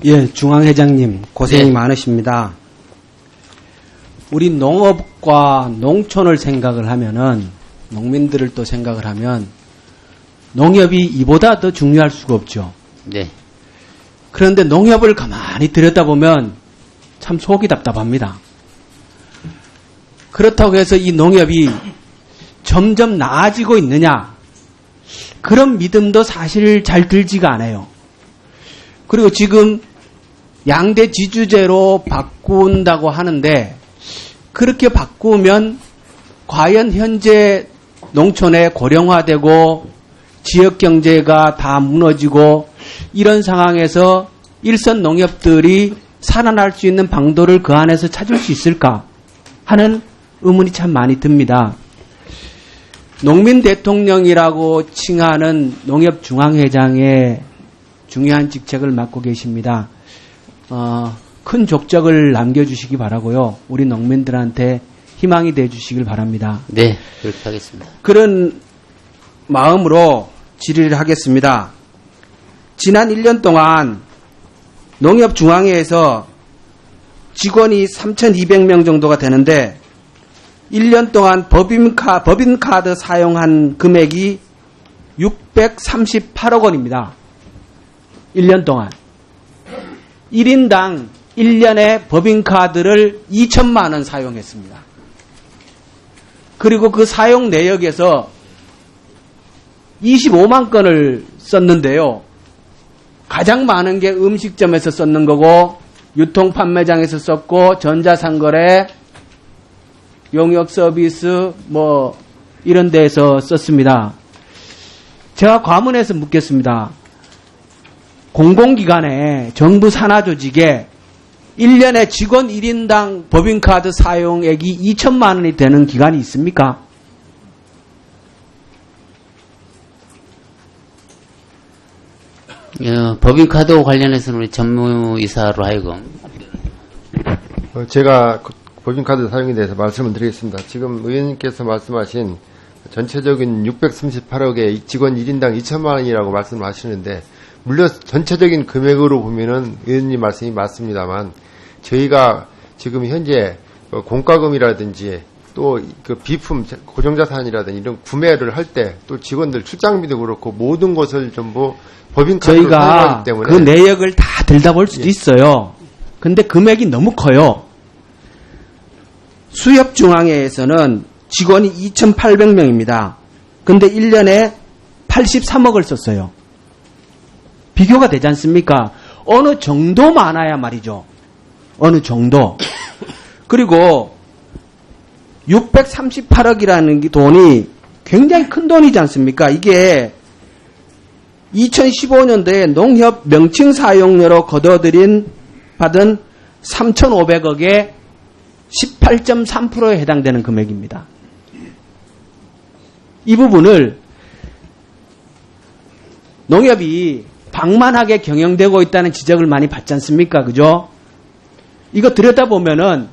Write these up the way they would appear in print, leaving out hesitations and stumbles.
예, 중앙회장님 고생이 네. 많으십니다. 우리 농업과 농촌을 생각을 하면은, 농민들을 또 생각을 하면 농협이 이보다 더 중요할 수가 없죠. 네. 그런데 농협을 가만히 들여다보면 참 속이 답답합니다. 그렇다고 해서 이 농협이 점점 나아지고 있느냐, 그런 믿음도 사실 잘 들지가 않아요. 그리고 지금 양대 지주제로 바꾼다고 하는데, 그렇게 바꾸면 과연 현재 농촌에 고령화되고 지역경제가 다 무너지고 이런 상황에서 일선 농협들이 살아날 수 있는 방도를 그 안에서 찾을 수 있을까 하는 의문이 참 많이 듭니다. 농민 대통령이라고 칭하는 농협중앙회장의 중요한 직책을 맡고 계십니다. 큰 족적을 남겨주시기 바라고요. 우리 농민들한테 희망이 되어주시길 바랍니다. 네, 그렇게 하겠습니다. 그런 마음으로 질의를 하겠습니다. 지난 1년 동안 농협중앙회에서 직원이 3,200명 정도가 되는데 1년 동안 법인카드 사용한 금액이 638억 원입니다. 1년 동안. 1인당 1년에 법인카드를 2천만 원 사용했습니다. 그리고 그 사용 내역에서 25만 건을 썼는데요. 가장 많은 게 음식점에서 썼는 거고, 유통판매장에서 썼고, 전자상거래, 용역 서비스, 이런 데에서 썼습니다. 제가 과문해서 묻겠습니다. 공공기관에 정부 산하조직에 1년에 직원 1인당 법인카드 사용액이 2천만 원이 되는 기관이 있습니까? 법인카드 관련해서는 우리 전무이사로 하여금. 제가 법인카드 사용에 대해서 말씀을 드리겠습니다. 지금 의원님께서 말씀하신 전체적인 638억의 직원 1인당 2천만 원이라고 말씀을 하시는데, 물론 전체적인 금액으로 보면은 의원님 말씀이 맞습니다만, 저희가 지금 현재 공과금이라든지 또 그 비품, 고정자산이라든지 이런 구매를 할 때 또 직원들 출장비도 그렇고 모든 것을 전부 법인카드로 사용하기 때문에 그 내역을 다 들여다볼 수도 있어요. 근데 금액이 너무 커요. 수협중앙회에서는 직원이 2,800명입니다. 근데 1년에 83억을 썼어요. 비교가 되지 않습니까? 어느 정도 많아야 말이죠. 어느 정도. 그리고 638억이라는 돈이 굉장히 큰 돈이지 않습니까? 이게 2015년도에 농협 명칭 사용료로 받은 3,500억의 18.3%에 해당되는 금액입니다. 이 부분을 농협이 방만하게 경영되고 있다는 지적을 많이 받지 않습니까? 그죠? 이거 들여다보면은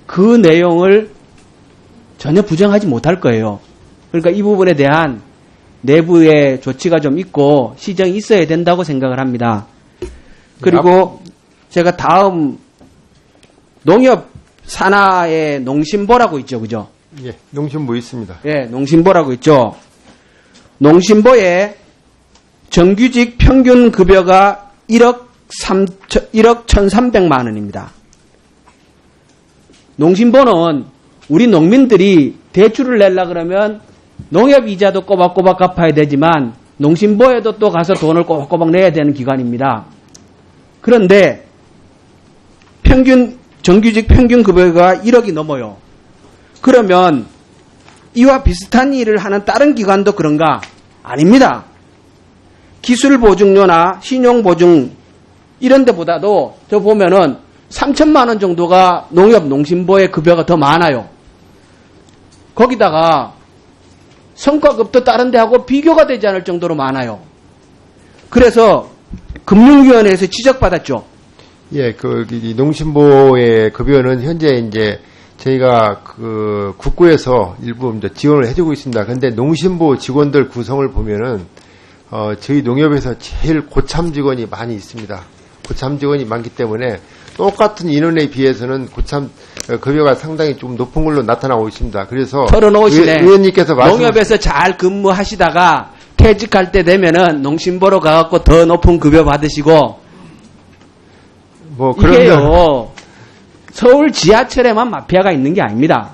그 내용을 전혀 부정하지 못할 거예요. 그러니까 이 부분에 대한 내부의 조치가 좀 있고 시정이 있어야 된다고 생각을 합니다. 그리고 제가 다음 농협 산하의 농심보라고 있죠. 그죠? 예, 농심보 있습니다. 예, 농심보라고 있죠. 농심보의 정규직 평균 급여가 1억 1,300만 원입니다. 농심보는 우리 농민들이 대출을 내려 그러면 농협 이자도 꼬박꼬박 갚아야 되지만 농심보에도 또 가서 돈을 꼬박꼬박 내야 되는 기관입니다. 그런데 정규직 평균 급여가 1억이 넘어요. 그러면 이와 비슷한 일을 하는 다른 기관도 그런가? 아닙니다. 기술보증료나 신용보증 이런 데보다도 저 보면은 3천만 원 정도가 농협 농심보의 급여가 더 많아요. 거기다가 성과급도 다른 데하고 비교가 되지 않을 정도로 많아요. 그래서 금융위원회에서 지적받았죠. 예, 이 농심보의 급여는 현재 이제 저희가 국고에서 일부 이제 지원을 해주고 있습니다. 그런데 농심보 직원들 구성을 보면은 저희 농협에서 제일 고참 직원이 많이 있습니다. 고참 직원이 많기 때문에 똑같은 인원에 비해서는 고참 급여가 상당히 좀 높은 걸로 나타나고 있습니다. 그래서 털어놓으시네. 의원님께서 농협에서 잘 근무하시다가 퇴직할 때 되면은 농심보로 가갖고 더 높은 급여 받으시고 뭐 그런 이게요. 서울 지하철에만 마피아가 있는 게 아닙니다.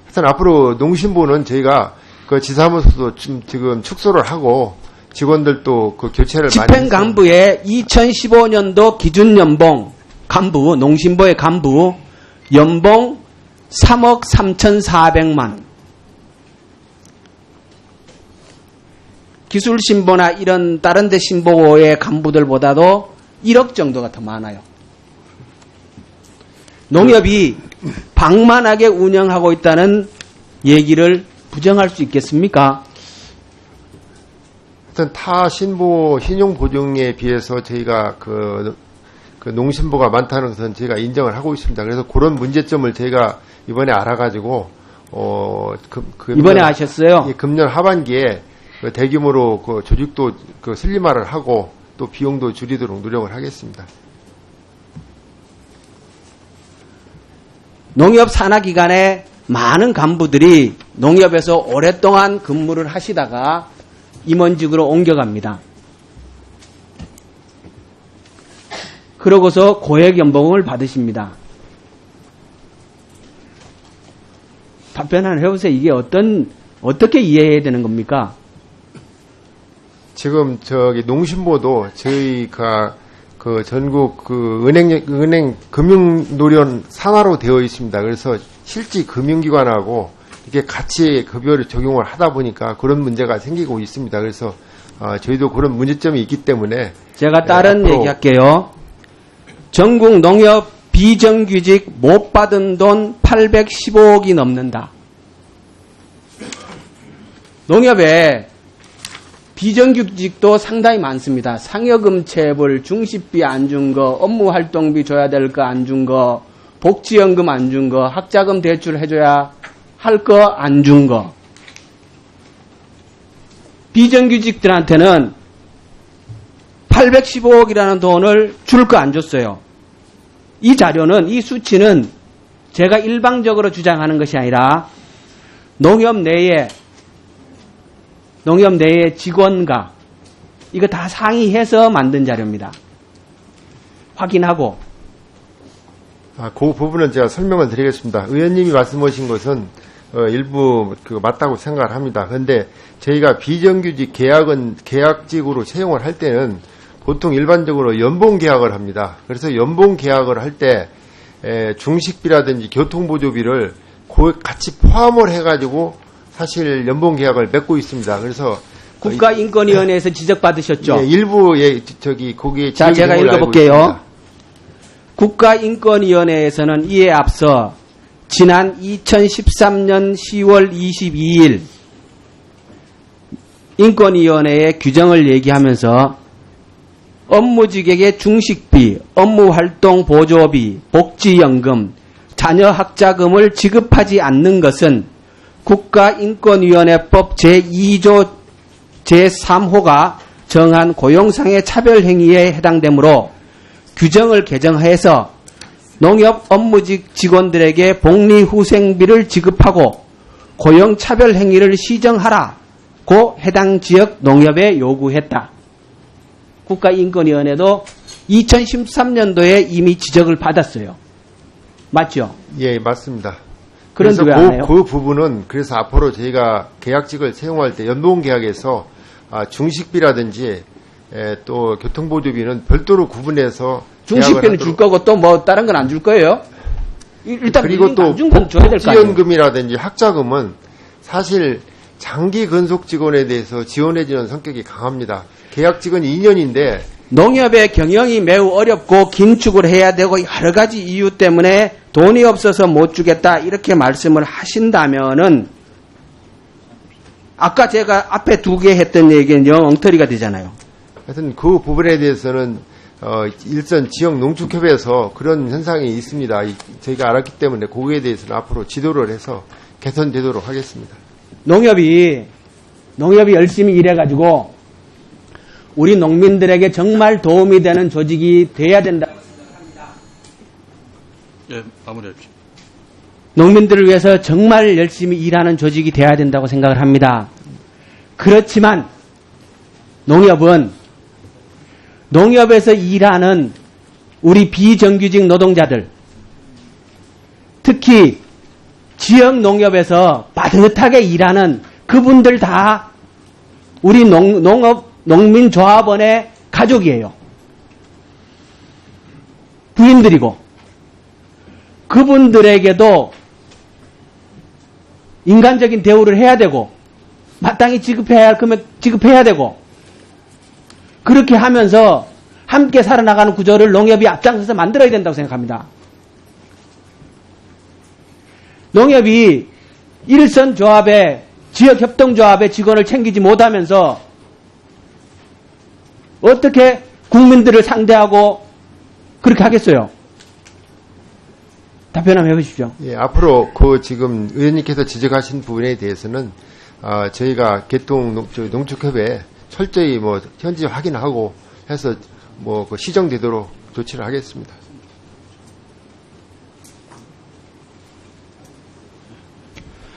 하여튼 앞으로 농심부는 저희가 그 지사무소도 지금 축소를 하고 직원들도 그 교체를 많이 집행 해서 간부의 2015년도 기준 연봉 간부 농심보의 간부 연봉 3억 3,400만. 기술신보나 이런 다른 데 신보의 간부들보다도 1억 정도가 더 많아요. 농협이 방만하게 운영하고 있다는 얘기를 부정할 수 있겠습니까? 하여튼 타 신보 신용 보증에 비해서 저희가 그 농심보가 많다는 것은 저희가 인정을 하고 있습니다. 그래서 그런 문제점을 저희가 이번에 알아가지고 이번에 아셨어요? 예, 금년 하반기에 그 대규모로 그 조직도 그 슬림화를 하고 또 비용도 줄이도록 노력을 하겠습니다. 농협 산하기관의 많은 간부들이 농협에서 오랫동안 근무를 하시다가 임원직으로 옮겨갑니다. 그러고서 고액 연봉을 받으십니다. 답변 하나 해보세요. 이게 어떻게 이해해야 되는 겁니까? 지금 저기 농심보도 저희가 그 전국 그 은행 금융노련 산하로 되어 있습니다. 그래서 실제 금융기관하고 이게 같이 급여를 적용을 하다 보니까 그런 문제가 생기고 있습니다. 그래서 저희도 그런 문제점이 있기 때문에 제가 다른 앞으로 얘기할게요. 전국 농협 비정규직 못 받은 돈 815억이 넘는다. 농협에 비정규직도 상당히 많습니다. 상여금 체불, 중식비 안 준 거, 업무활동비 줘야 될 거 안 준 거, 복지연금 안 준 거, 학자금 대출 해줘야 할 거 안 준 거. 비정규직들한테는 815억이라는 돈을 줄 거 안 줬어요. 이 자료는, 이 수치는 제가 일방적으로 주장하는 것이 아니라 농협 내에 직원과 이거 다 상의해서 만든 자료입니다. 확인하고. 그 부분은 제가 설명을 드리겠습니다. 의원님이 말씀하신 것은 일부 맞다고 생각을 합니다. 그런데 저희가 비정규직 계약직으로 채용을 할 때는 보통 일반적으로 연봉 계약을 합니다. 그래서 연봉 계약을 할 때 중식비라든지 교통보조비를 같이 포함을 해가지고 사실 연봉 계약을 맺고 있습니다. 그래서 국가인권위원회에서 지적받으셨죠? 예, 일부 거기에 자, 제가 알고 읽어볼게요. 있습니다. 국가인권위원회에서는 이에 앞서 지난 2013년 10월 22일 인권위원회의 규정을 얘기하면서 업무직에게 중식비, 업무활동 보조비, 복지연금, 자녀학자금을 지급하지 않는 것은 국가인권위원회법 제2조 제3호가 정한 고용상의 차별행위에 해당되므로 규정을 개정해서 농협 업무직 직원들에게 복리후생비를 지급하고 고용차별행위를 시정하라고 해당 지역 농협에 요구했다. 국가인권위원회도 2013년도에 이미 지적을 받았어요. 맞죠? 예, 맞습니다. 그런데 왜 안 해요? 그 부분은 그래서 앞으로 저희가 계약직을 채용할 때 연봉 계약에서 중식비라든지 또 교통보조비는 별도로 구분해서 중식비는 줄 거고 또 뭐 다른 건 안 줄 거예요? 일단 그리고 또 안 준 건 줘야 될 거 아니에요? 복지연금이라든지 학자금은 사실 장기 근속 직원에 대해서 지원해주는 성격이 강합니다. 계약직은 2년인데 농협의 경영이 매우 어렵고 긴축을 해야 되고 여러 가지 이유 때문에 돈이 없어서 못 주겠다 이렇게 말씀을 하신다면은 아까 제가 앞에 두 개 했던 얘기는 영 엉터리가 되잖아요. 하여튼 그 부분에 대해서는 일선 지역 농축협에서 그런 현상이 있습니다. 저희가 알았기 때문에 거기에 대해서는 앞으로 지도를 해서 개선되도록 하겠습니다. 농협이 열심히 일해가지고 우리 농민들에게 정말 도움이 되는 조직이 돼야 된다. 예, 마무리하십시오. 농민들을 위해서 정말 열심히 일하는 조직이 돼야 된다고 생각을 합니다. 그렇지만 농협에서 일하는 우리 비정규직 노동자들, 특히 지역 농협에서 빠듯하게 일하는 그분들 다 우리 농민조합원의 가족이에요. 부인들이고 그분들에게도 인간적인 대우를 해야 되고 마땅히 지급해야 할 금액 지급해야 되고 그렇게 하면서 함께 살아나가는 구조를 농협이 앞장서서 만들어야 된다고 생각합니다. 농협이 일선 조합의 지역협동조합의 직원을 챙기지 못하면서 어떻게 국민들을 상대하고 그렇게 하겠어요? 답변 한번 해보십시오. 예, 앞으로 지금 의원님께서 지적하신 부분에 대해서는 저희가 농축협에 철저히 현지 확인하고 해서 시정되도록 조치를 하겠습니다.